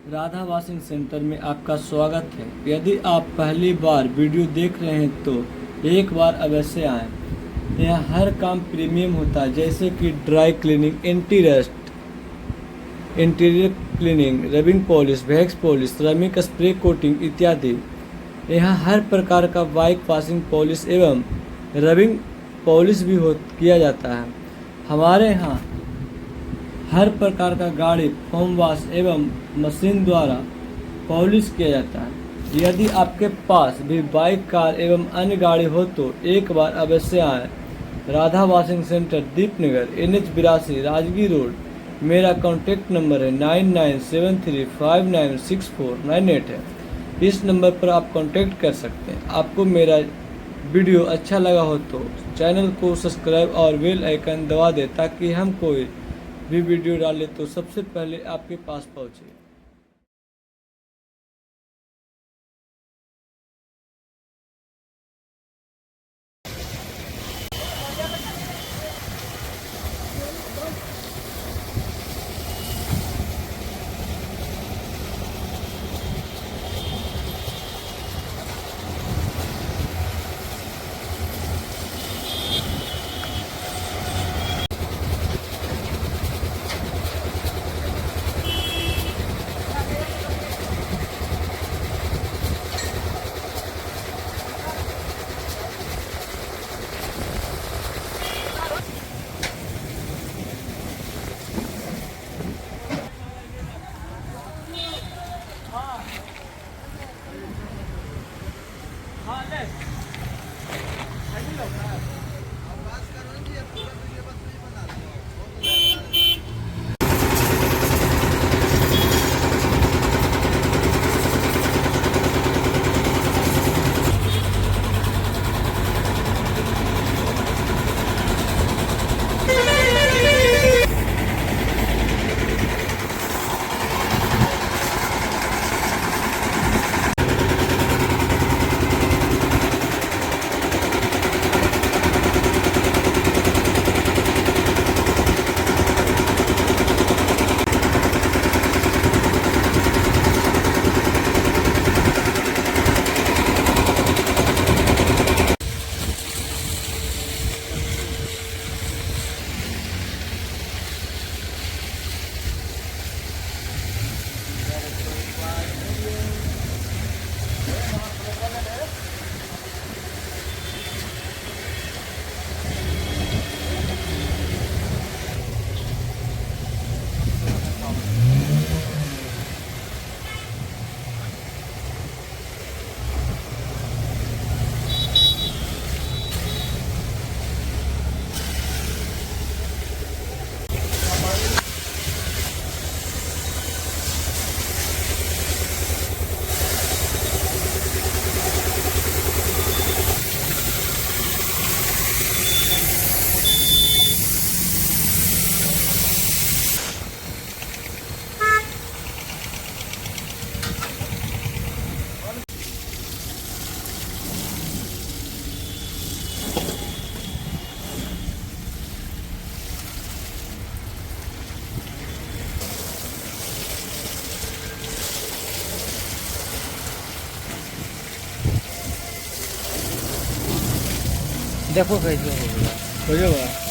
Radha washing centre में आपका स्वागत है। यदि आप पहली बार वीडियो देख रहे हैं तो एक बार अवश्य आएं। यहाँ हर काम प्रीमियम होता है, जैसे कि dry cleaning, anti rust, interior cleaning, rubbing polish, wax polish, ceramic spray coating इत्यादि। यहाँ हर प्रकार का बाइक वॉशिंग पॉलिश एवं रबिंग पॉलिश भी किया जाता है। हमारे यहाँ हर प्रकार का गाड़ी फोम वॉश एवं मशीन द्वारा पॉलिश किया जाता है। यदि आपके पास भी बाइक, कार एवं अन्य गाड़ी हो तो एक बार अवश्य आएं। Radha washing centre, Deepnagar, NH 82, Rajgir road. मेरा कॉन्टैक्ट नंबर है 9973596498 है। इस नंबर पर आप कॉन्टैक्ट कर सकते हैं। आपको मेरा वीडियो अच्छा लगा हो तो चैनल को सब्सक्राइब और बेल आइकन दबा दें, ताकि हम कोई भी वीडियो डाले तो सबसे पहले आपके पास पहुंचे। देखो कैसे हो गया।